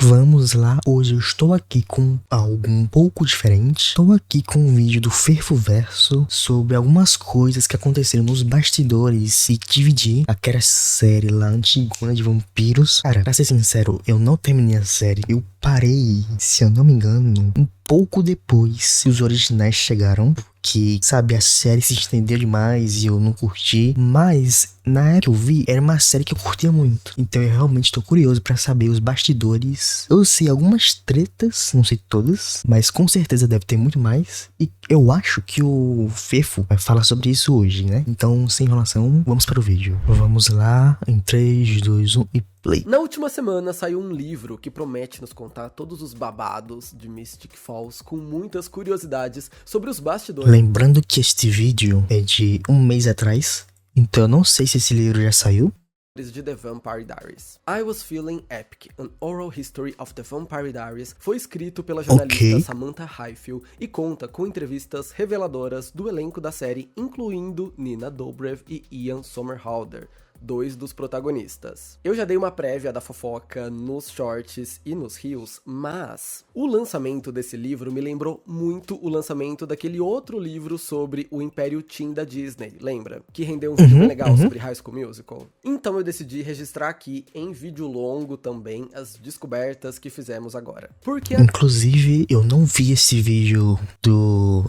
Vamos lá, hoje eu estou aqui com algo um pouco diferente. Estou aqui com um vídeo do Ferfoverso sobre algumas coisas que aconteceram nos bastidores e dividir aquela série lá antigona de vampiros. Cara, pra ser sincero, eu não terminei a série. Eu parei, se eu não me engano, um pouco depois que os originais chegaram. Que, sabe, a série se estendeu demais e eu não curti. Mas, na época que eu vi, era uma série que eu curtia muito. Então eu realmente tô curioso pra saber os bastidores. Eu sei algumas tretas, não sei todas, mas com certeza deve ter muito mais. E eu acho que o Fefo vai falar sobre isso hoje, né? Então, sem enrolação, vamos para o vídeo. Vamos lá, em 3, 2, 1 e play. Na última semana saiu um livro que promete nos contar todos os babados de Mystic Falls com muitas curiosidades sobre os bastidores. Lembrando que este vídeo é de um mês atrás, então eu não sei se esse livro já saiu. De The Vampire Diaries. I Was Feeling Epic, An Oral History of the Vampire Diaries foi escrito pela jornalista Samantha Highfield e conta com entrevistas reveladoras do elenco da série, incluindo Nina Dobrev e Ian Somerhalder, dois dos protagonistas. Eu já dei uma prévia da fofoca nos shorts e nos reels, mas o lançamento desse livro me lembrou muito o lançamento daquele outro livro sobre o Império Teen da Disney, lembra? Que rendeu um vídeo bem legal sobre High School Musical. Então eu decidi registrar aqui em vídeo longo também as descobertas que fizemos agora. Porque inclusive eu não vi esse vídeo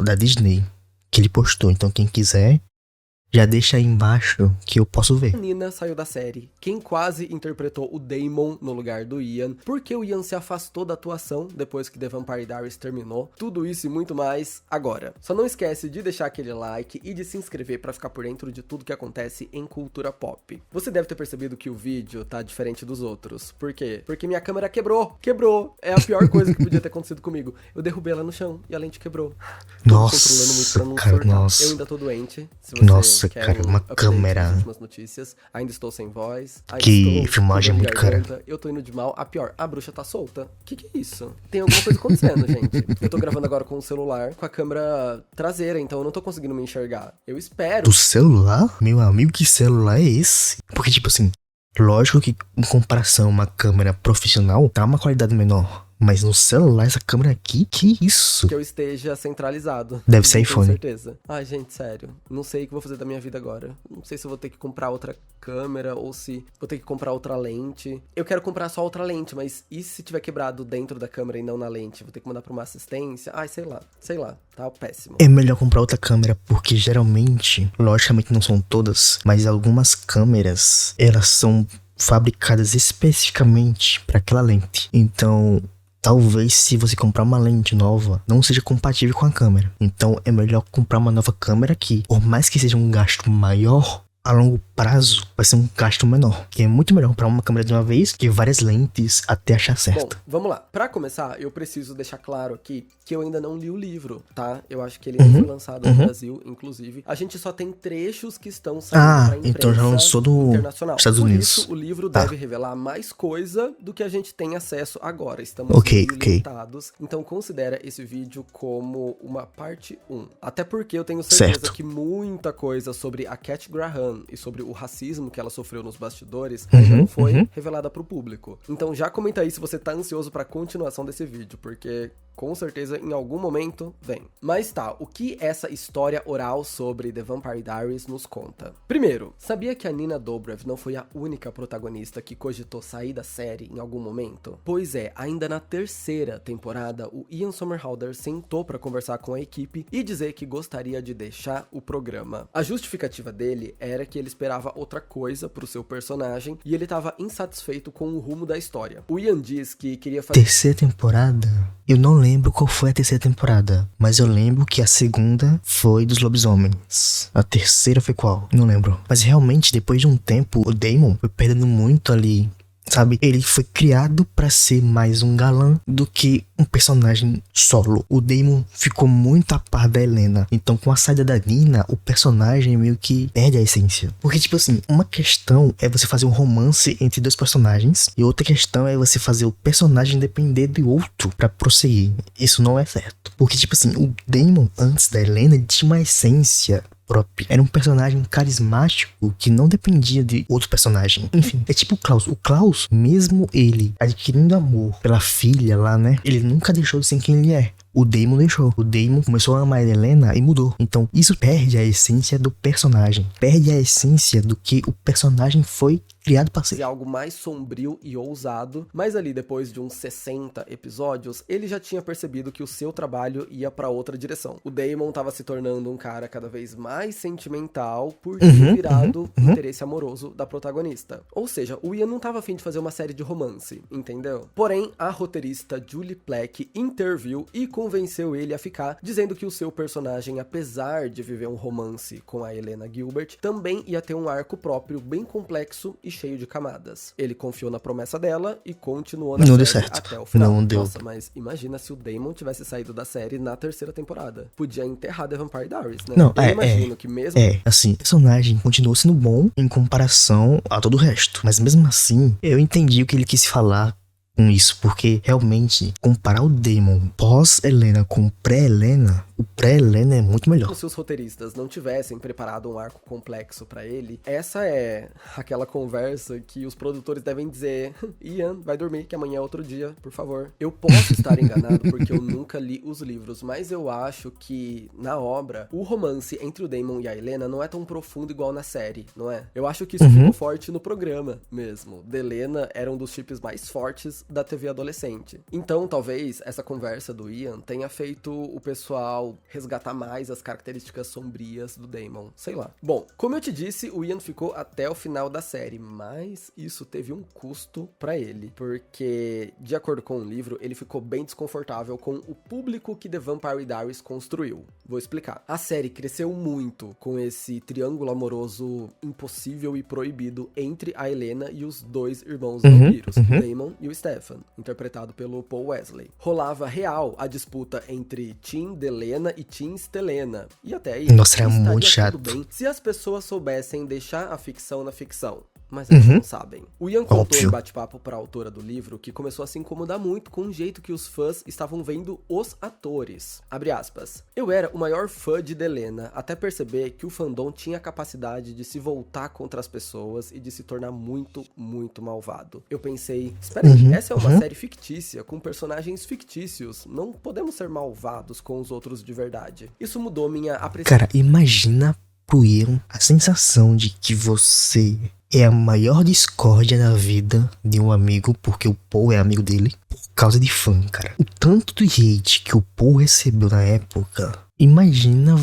da Disney que ele postou, então quem quiser já deixa aí embaixo que eu posso ver. A Nina saiu da série, quem quase interpretou o Damon no lugar do Ian, porque o Ian se afastou da atuação depois que The Vampire Diaries terminou. Tudo isso e muito mais agora. Só não esquece de deixar aquele like e de se inscrever pra ficar por dentro de tudo que acontece em cultura pop. Você deve ter percebido que o vídeo tá diferente dos outros. Por quê? Porque minha câmera quebrou. Quebrou. É a pior coisa que podia ter acontecido comigo. Eu derrubei ela no chão e a lente quebrou. Nossa, cara, nossa. Eu ainda tô doente. Se você nossa, cara, uma câmera. Notícias. Ainda estou sem voz. Que filmagem muito cara. Eu tô indo de mal a pior. A bruxa tá solta. Que é isso? Tem alguma coisa acontecendo, gente. Eu tô gravando agora com o celular, com a câmera traseira, então eu não tô conseguindo me enxergar. Eu espero. Do celular? Meu amigo, que celular é esse? Porque, tipo assim, lógico que em comparação a uma câmera profissional, tá uma qualidade menor. Mas no celular, essa câmera aqui, que isso? Que eu esteja centralizado. Deve ser iPhone. Com certeza. Ai, gente, sério. Não sei o que vou fazer da minha vida agora. Não sei se eu vou ter que comprar outra câmera ou se vou ter que comprar outra lente. Eu quero comprar só outra lente, mas e se tiver quebrado dentro da câmera e não na lente? Vou ter que mandar pra uma assistência? Ai, sei lá. Tá péssimo. É melhor comprar outra câmera, porque geralmente, logicamente não são todas, mas algumas câmeras, elas são fabricadas especificamente para aquela lente. Então, talvez se você comprar uma lente nova, não seja compatível com a câmera. Então é melhor comprar uma nova câmera que, por mais que seja um gasto maior, a longo prazo vai ser um gasto menor. Que é muito melhor comprar uma câmera de uma vez que várias lentes até achar certo. Bom, vamos lá. Pra começar, eu preciso deixar claro aqui que eu ainda não li o livro, tá? Eu acho que ele não foi lançado no Brasil, inclusive. A gente só tem trechos que estão saindo pra imprensa então já lançou do internacional. Estados Unidos. Por isso, o livro deve revelar mais coisa do que a gente tem acesso agora. Estamos limitados. Então considera esse vídeo como uma parte 1. Até porque eu tenho certeza que muita coisa sobre a Cat Graham e sobre o racismo que ela sofreu nos bastidores ainda não foi revelada pro público. Então já comenta aí se você tá ansioso pra continuação desse vídeo, porque com certeza em algum momento vem. Mas tá, o que essa história oral sobre The Vampire Diaries nos conta? Primeiro, sabia que a Nina Dobrev não foi a única protagonista que cogitou sair da série em algum momento? Pois é, ainda na terceira temporada, o Ian Somerhalder sentou pra conversar com a equipe e dizer que gostaria de deixar o programa. A justificativa dele era que ele esperava outra coisa pro seu personagem e ele tava insatisfeito com o rumo da história. O Ian diz que queria fazer... Terceira temporada? Eu não lembro qual foi a terceira temporada, mas eu lembro que a segunda foi dos lobisomens. A terceira foi qual? Não lembro. Mas realmente, depois de um tempo, o Damon foi perdendo muito ali, sabe? Ele foi criado pra ser mais um galã do que um personagem solo. O Damon ficou muito a par da Helena. Então, com a saída da Nina, o personagem meio que perde a essência. Porque, tipo assim, uma questão é você fazer um romance entre dois personagens e outra questão é você fazer o personagem depender do outro pra prosseguir. Isso não é certo. Porque, tipo assim, o Damon, antes da Helena, ele tinha uma essência própria. Era um personagem carismático que não dependia de outro personagem. Enfim, é tipo o Klaus. O Klaus, mesmo ele adquirindo amor pela filha lá, né? Ele nunca deixou de ser quem ele é. O Damon deixou. O Damon começou a amar a Helena e mudou. Então, isso perde a essência do personagem. Perde a essência do que o personagem foi criado pra ser. Algo mais sombrio e ousado, mas ali depois de uns 60 episódios, ele já tinha percebido que o seu trabalho ia pra outra direção. O Damon tava se tornando um cara cada vez mais sentimental por ter virado o interesse amoroso da protagonista. Ou seja, o Ian não tava afim de fazer uma série de romance, entendeu? Porém, a roteirista Julie Plec interviu e convenceu ele a ficar, dizendo que o seu personagem, apesar de viver um romance com a Helena Gilbert, também ia ter um arco próprio bem complexo e cheio de camadas. Ele confiou na promessa dela e continuou na série até o final. Não deu. Nossa, mas imagina se o Damon tivesse saído da série na 3ª temporada. Podia enterrar The Vampire Diaries, né? Não, eu imagino que mesmo... assim, o personagem continuou sendo bom em comparação a todo o resto. Mas mesmo assim, eu entendi o que ele quis falar com isso, porque realmente comparar o Damon pós-Helena com o pré-Helena, o pré-Helena é muito melhor. Se os roteiristas não tivessem preparado um arco complexo pra ele, essa é aquela conversa que os produtores devem dizer: Ian, vai dormir que amanhã é outro dia, por favor. Eu posso estar enganado porque eu nunca li os livros, mas eu acho que na obra, o romance entre o Damon e a Helena não é tão profundo igual na série, não é? Eu acho que isso ficou forte no programa mesmo. De Helena era um dos chips mais fortes da TV adolescente. Então, talvez essa conversa do Ian tenha feito o pessoal resgatar mais as características sombrias do Damon. Sei lá. Bom, como eu te disse, o Ian ficou até o final da série, mas isso teve um custo pra ele, porque, de acordo com o livro, ele ficou bem desconfortável com o público que The Vampire Diaries construiu. Vou explicar. A série cresceu muito com esse triângulo amoroso impossível e proibido entre a Helena e os dois irmãos vampiros, o Damon e o Stefan, interpretado pelo Paul Wesley. Rolava real a disputa entre Team Delena e Team Stelena. E até aí, nossa, era muito chato. Tudo bem se as pessoas soubessem deixar a ficção na ficção. Mas eles não sabem. O Ian contou em bate-papo pra autora do livro que começou a se incomodar muito com o jeito que os fãs estavam vendo os atores. Abre aspas. Eu era o maior fã de Delena, até perceber que o fandom tinha a capacidade de se voltar contra as pessoas e de se tornar muito, muito malvado. Eu pensei, espera aí, essa é uma série fictícia, com personagens fictícios. Não podemos ser malvados com os outros de verdade. Isso mudou minha apreciação. Cara, imagina pro Ian a sensação de que você é a maior discórdia na vida de um amigo, porque o Paul é amigo dele, por causa de fã, cara. O tanto de hate que o Paul recebeu na época, imagina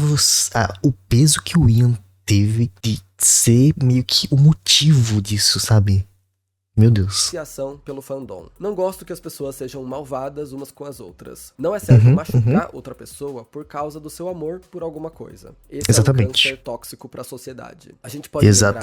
o peso que o Ian teve de ser meio que o motivo disso, sabe? Meu Deus. Pelo fandom. Não gosto que as pessoas sejam malvadas umas com as outras. Não é certo machucar outra pessoa por causa do seu amor por alguma coisa. Esse é um câncer tóxico pra sociedade. A gente pode lembrar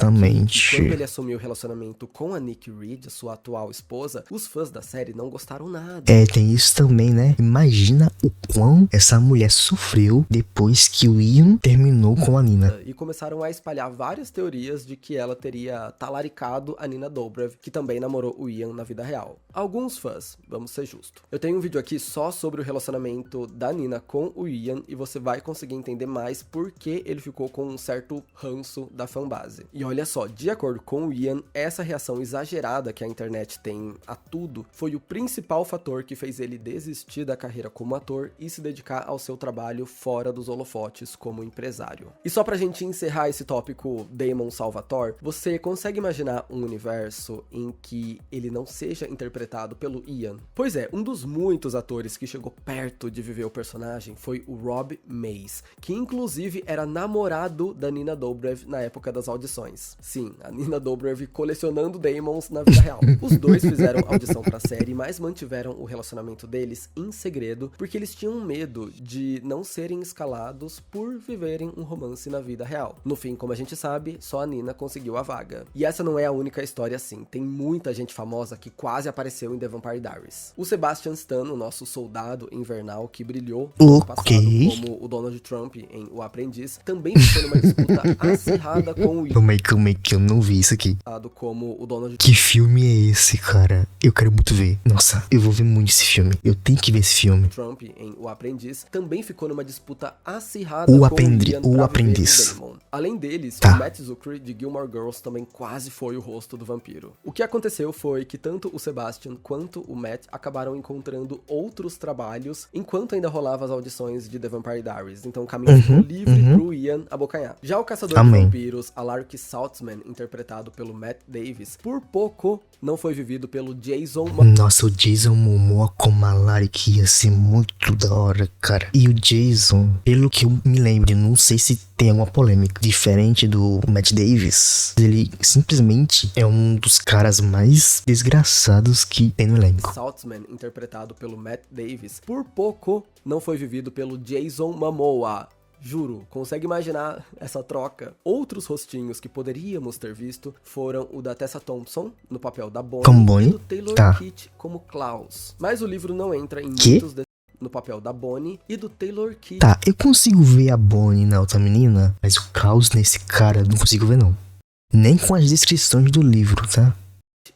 que quando ele assumiu o relacionamento com a Nikki Reed, sua atual esposa, os fãs da série não gostaram nada. Tem isso também, né? Imagina o quão essa mulher sofreu depois que o Ian terminou com a Nina. E começaram a espalhar várias teorias de que ela teria talaricado a Nina Dobrev, que também namorou o Ian na vida real. Alguns fãs, vamos ser justos. Eu tenho um vídeo aqui só sobre o relacionamento da Nina com o Ian e você vai conseguir entender mais por que ele ficou com um certo ranço da fanbase. E olha só, de acordo com o Ian, essa reação exagerada que a internet tem a tudo foi o principal fator que fez ele desistir da carreira como ator e se dedicar ao seu trabalho fora dos holofotes como empresário. E só pra gente encerrar esse tópico Damon Salvatore, você consegue imaginar um universo em que ele não seja interpretado pelo Ian? Pois é, um dos muitos atores que chegou perto de viver o personagem foi o Rob Mays, que inclusive era namorado da Nina Dobrev na época das audições. Sim, a Nina Dobrev colecionando Damons na vida real. Os dois fizeram audição pra série, mas mantiveram o relacionamento deles em segredo, porque eles tinham medo de não serem escalados por viverem um romance na vida real. No fim, como a gente sabe, só a Nina conseguiu a vaga. E essa não é a única história assim, tem muita gente famosa que quase apareceu em The Vampire Diaries. O Sebastian Stan, o nosso soldado invernal que brilhou no ano passado como o Donald Trump em O Aprendiz, também ficou numa disputa acirrada com o Calma aí, que eu não vi isso aqui. Como o Donald Que filme é esse, cara? Eu quero muito ver. Nossa, eu vou ver muito esse filme. Eu tenho que ver esse filme. Trump em O Aprendiz também ficou numa disputa acirrada com o Aprendiz. Além deles, o Matt Zuckery de Gilmore Girls também quase foi o rosto do vampiro. O que aconteceu foi que tanto o Sebastian quanto o Matt acabaram encontrando outros trabalhos enquanto ainda rolava as audições de The Vampire Diaries. Então o caminho ficou livre pro Ian abocanhar. Já o caçador de vampiros, Alaric Saltzman, interpretado pelo Matt Davis, por pouco não foi vivido pelo Jason Momoa. Nossa, o Jason Momoa como Alaric ia ser muito da hora, cara. E o Jason, pelo que eu me lembro, não sei se tem alguma polêmica, diferente do Matt Davis, ele simplesmente é um dos caras mais desgraçados que tem no elenco. Saltzman, interpretado pelo Matt Davis, por pouco não foi vivido pelo Jason Momoa. Juro, consegue imaginar essa troca? Outros rostinhos que poderíamos ter visto foram o da Tessa Thompson, no papel da Bonnie, e do Taylor Kitsch como Klaus. Mas o livro não entra em muitos detalhes no papel da Bonnie e do Taylor Kitsch. Tá, eu consigo ver a Bonnie na outra menina, mas o Klaus nesse cara eu não consigo ver não. Nem com as descrições do livro, tá?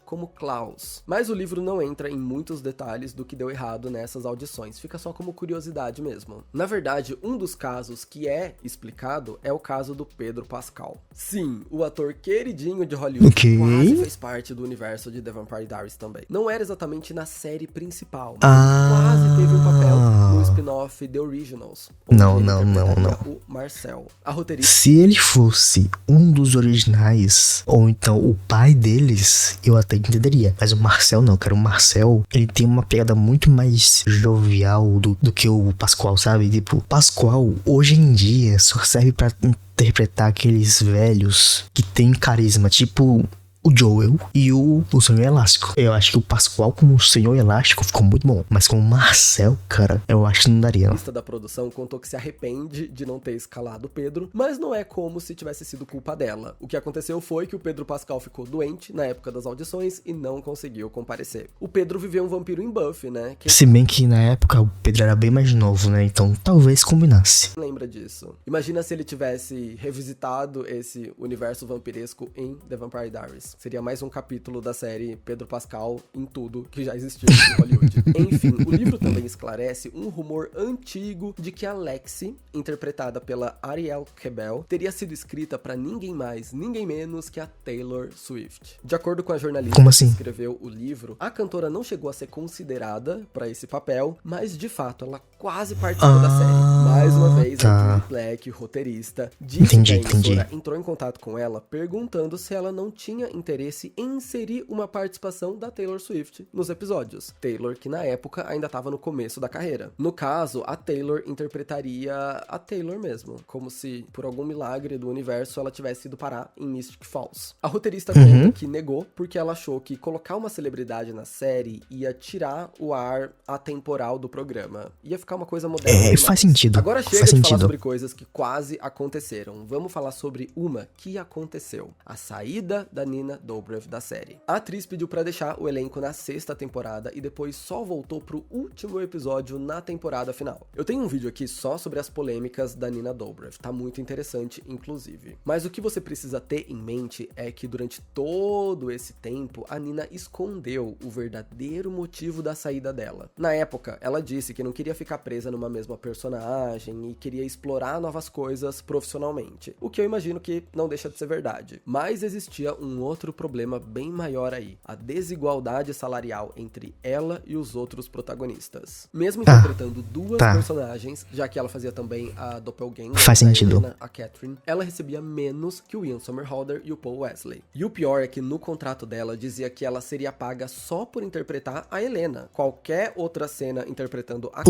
Como Klaus. Mas o livro não entra em muitos detalhes do que deu errado nessas audições, fica só como curiosidade mesmo. Na verdade, um dos casos que é explicado é o caso do Pedro Pascal. Sim, o ator queridinho de Hollywood quase fez parte do universo de The Vampire Diaries também. Não era exatamente na série principal, mas quase teve um papel no spin-off The Originals. Não. O Marcel. A roteirista... Se ele fosse um dos originais, ou então o pai deles, eu até entenderia. Mas o Marcel não, cara. O Marcel, ele tem uma pegada muito mais jovial do que o Pascoal, sabe? Tipo, o Pascoal, hoje em dia, só serve pra interpretar aqueles velhos que tem carisma, tipo o Joel e o Senhor Elástico. Eu acho que o Pascoal como o Senhor Elástico ficou muito bom, mas com o Marcel, cara, eu acho que não daria. A lista da produção contou que se arrepende de não ter escalado o Pedro, mas não é como se tivesse sido culpa dela. O que aconteceu foi que o Pedro Pascal ficou doente na época das audições e não conseguiu comparecer. O Pedro viveu um vampiro em Buffy, né? Se bem que na época o Pedro era bem mais novo, né? Então talvez combinasse. Lembra disso? Imagina se ele tivesse revisitado esse universo vampiresco em The Vampire Diaries. Seria mais um capítulo da série Pedro Pascal em tudo que já existiu em Hollywood. Enfim, o livro também esclarece um rumor antigo de que a Lexi, interpretada pela Ariel Kebel, teria sido escrita para ninguém mais, ninguém menos que a Taylor Swift. De acordo com a jornalista que escreveu o livro, a cantora não chegou a ser considerada para esse papel, mas de fato ela quase participou da série. Mais uma vez, a Julie Black, roteirista, disse que a emissora entrou em contato com ela perguntando se ela não tinha interesse em inserir uma participação da Taylor Swift nos episódios. Taylor, que na época ainda estava no começo da carreira. No caso, a Taylor interpretaria a Taylor mesmo, como se por algum milagre do universo ela tivesse ido parar em Mystic Falls. A roteirista conta que negou porque ela achou que colocar uma celebridade na série ia tirar o ar atemporal do programa. Ia ficar uma coisa moderna. Faz sentido. Agora chega de falar sobre coisas que quase aconteceram. Vamos falar sobre uma que aconteceu. A saída da Nina Dobrev da série. A atriz pediu pra deixar o elenco na 6ª temporada e depois só voltou pro último episódio na temporada final. Eu tenho um vídeo aqui só sobre as polêmicas da Nina Dobrev, tá muito interessante inclusive. Mas o que você precisa ter em mente é que durante todo esse tempo a Nina escondeu o verdadeiro motivo da saída dela. Na época, ela disse que não queria ficar presa numa mesma personagem e queria explorar novas coisas profissionalmente, o que eu imagino que não deixa de ser verdade. Mas existia um outro problema bem maior aí, a desigualdade salarial entre ela e os outros protagonistas. Mesmo interpretando duas personagens, já que ela fazia também a Doppelganger, faz sentido. Helena, a Catherine, ela recebia menos que o Ian Somerhalder e o Paul Wesley. E o pior é que no contrato dela dizia que ela seria paga só por interpretar a Helena. Qualquer outra cena interpretando a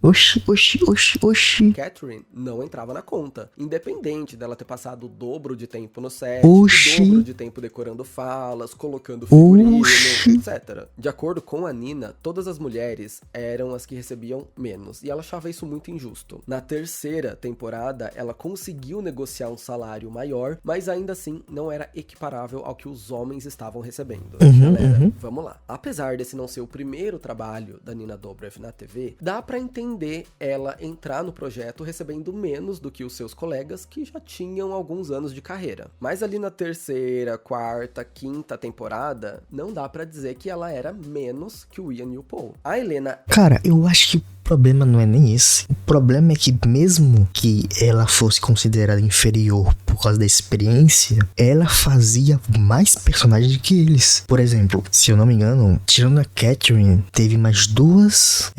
Oxi. Catherine não entrava na conta, independente dela ter passado o dobro de tempo no set, o dobro de tempo decorando falas, colocando figurino, etc. De acordo com a Nina, todas as mulheres eram as que recebiam menos, e ela achava isso muito injusto. Na terceira temporada, ela conseguiu negociar um salário maior, mas ainda assim não era equiparável ao que os homens estavam recebendo. Galera, vamos lá. Apesar desse não ser o primeiro trabalho da Nina Dobrev na TV, dá pra entender ela entrar no projeto recebendo menos do que os seus colegas que já tinham alguns anos de carreira. Mas ali na terceira, quarta, quinta temporada, não dá pra dizer que ela era menos que o Ian e o Paul. A Helena... Cara, eu acho que o problema não é nem esse. O problema é que mesmo que ela fosse considerada inferior por causa da experiência, ela fazia mais personagens do que eles. Por exemplo, se eu não me engano, tirando a Catherine, teve mais duas...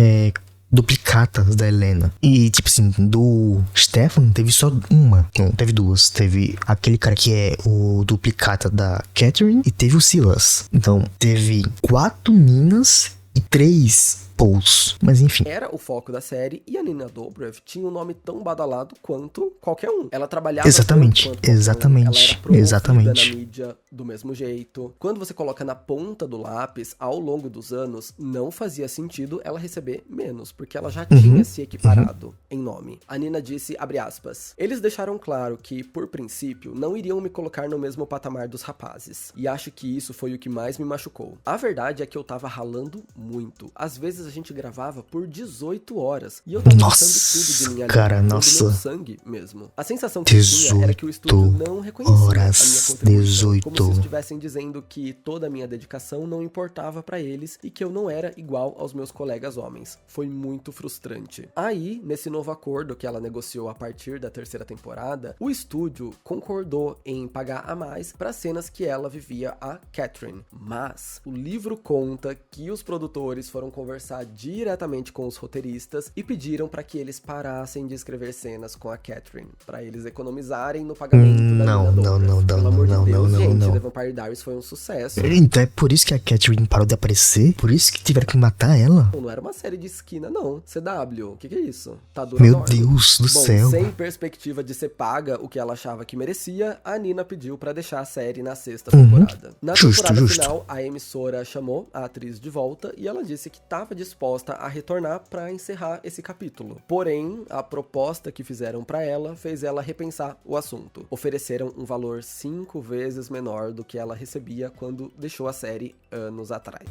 duplicatas da Helena. E, tipo assim, do Stefan teve só uma. Não, teve duas. Teve aquele cara que é o duplicata da Catherine e teve o Silas. Então, teve 4 Ninas e 3 Pauls. Mas enfim. Era o foco da série e a Nina Dobrev tinha um nome tão badalado quanto qualquer um. Ela trabalhava exatamente. ela era promovida na mídia do mesmo jeito. Quando você coloca na ponta do lápis, ao longo dos anos, não fazia sentido ela receber menos, porque ela já tinha se equiparado em nome. A Nina disse, abre aspas, eles deixaram claro que, por princípio, não iriam me colocar no mesmo patamar dos rapazes. E acho que isso foi o que mais me machucou. A verdade é que eu tava ralando muito. Às vezes a gente gravava por 18 horas. E eu tava botando tudo de minha cara, do meu sangue mesmo. A sensação que eu tinha era que o estúdio não reconhecia a minha contribuição. Como se estivessem dizendo que toda a minha dedicação não importava pra eles e que eu não era igual aos meus colegas homens. Foi muito frustrante. Aí, nesse novo acordo que ela negociou a partir da terceira temporada, o estúdio concordou em pagar a mais para cenas que ela vivia a Catherine. Mas o livro conta que os produtores foram conversar diretamente com os roteiristas e pediram para que eles parassem de escrever cenas com a Catherine, para eles economizarem no pagamento da Nina Dobrev. Pelo amor de Deus, gente, The Vampire Diaries foi um sucesso. Então é por isso que a Catherine parou de aparecer? Por isso que tiveram que matar ela? Não era uma série de esquina, não. CW, o que é isso? Tá dura. Meu Deus do céu. Sem perspectiva de ser paga o que ela achava que merecia, a Nina pediu pra deixar a série na sexta temporada. Na temporada final, a emissora chamou a atriz de volta e ela disse que estava disposta a retornar pra encerrar esse capítulo. Porém, a proposta que fizeram pra ela fez ela repensar o assunto. Ofereceram um valor 5 vezes menor do que ela recebia quando deixou a série anos atrás.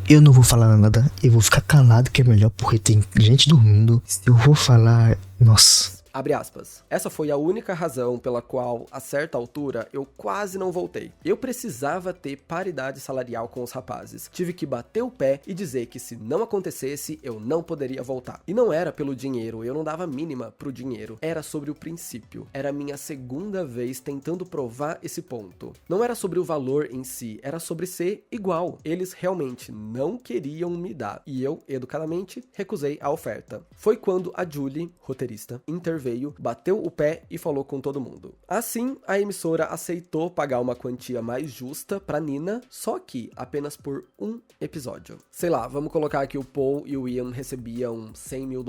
Eu não vou falar nada, eu vou ficar calado que é melhor porque tem gente dormindo. Se eu vou falar, nossa... Abre aspas. Essa foi a única razão pela qual, a certa altura, eu quase não voltei. Eu precisava ter paridade salarial com os rapazes. Tive que bater o pé e dizer que se não acontecesse, eu não poderia voltar. E não era pelo dinheiro, eu não dava mínima pro dinheiro. Era sobre o princípio. Era a minha segunda vez tentando provar esse ponto. Não era sobre o valor em si, era sobre ser igual. Eles realmente não queriam me dar. E eu, educadamente, recusei a oferta. Foi quando a Julie, roteirista, interveio, bateu o pé e falou com todo mundo. Assim, a emissora aceitou pagar uma quantia mais justa pra Nina, só que apenas por um episódio. Sei lá, vamos colocar que o Paul e o Ian recebiam $100 mil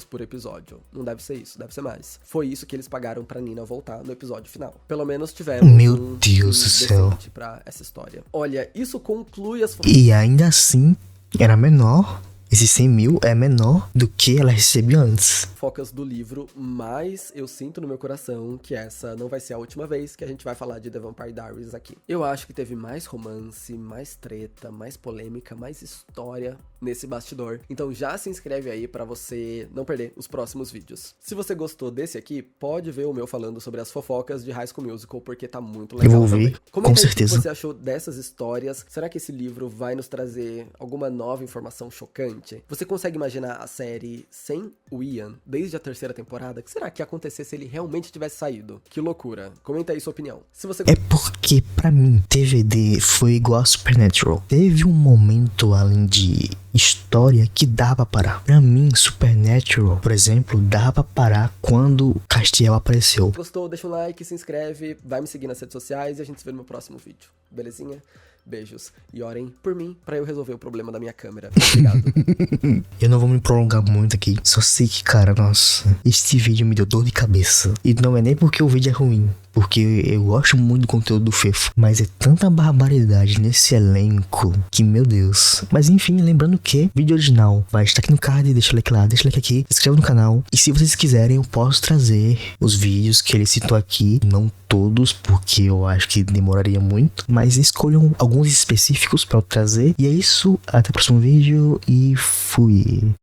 por episódio. Não deve ser isso, deve ser mais. Foi isso que eles pagaram pra Nina voltar no episódio final. Pelo menos tivemos Meu Deus do céu. Pra essa história. Olha, isso conclui as... E ainda assim, era menor... Esse 100 mil é menor do que ela recebia antes. Focas do livro, mas eu sinto no meu coração que essa não vai ser a última vez que a gente vai falar de The Vampire Diaries aqui. Eu acho que teve mais romance, mais treta, mais polêmica, mais história nesse bastidor. Então já se inscreve aí pra você não perder os próximos vídeos. Se você gostou desse aqui, pode ver o meu falando sobre as fofocas de High School Musical, porque tá muito legal. Eu vou ver, com certeza. O que você achou dessas histórias? Será que esse livro vai nos trazer alguma nova informação chocante? Você consegue imaginar a série sem o Ian desde a terceira temporada? O que será que ia acontecer se ele realmente tivesse saído? Que loucura. Comenta aí sua opinião. Se você... É porque, pra mim, TVD foi igual a Supernatural. Teve um momento, além de história, que dava pra parar. Pra mim, Supernatural, por exemplo, dava pra parar quando Castiel apareceu. Gostou? Deixa um like, se inscreve, vai me seguir nas redes sociais e a gente se vê no meu próximo vídeo. Belezinha? Beijos. E orem por mim pra eu resolver o problema da minha câmera. Obrigado. Eu não vou me prolongar muito aqui. Só sei que, cara, nossa, este vídeo me deu dor de cabeça. E não é nem porque o vídeo é ruim, porque eu gosto muito do conteúdo do Fefo, mas é tanta barbaridade nesse elenco que, meu Deus. Mas enfim, lembrando que o vídeo original vai estar aqui no card, deixa o like lá, deixa o like aqui, se inscreva no canal. E se vocês quiserem, eu posso trazer os vídeos que ele citou aqui, não todos, porque eu acho que demoraria muito, mas escolham alguns específicos pra eu trazer. E é isso, até o próximo vídeo e fui.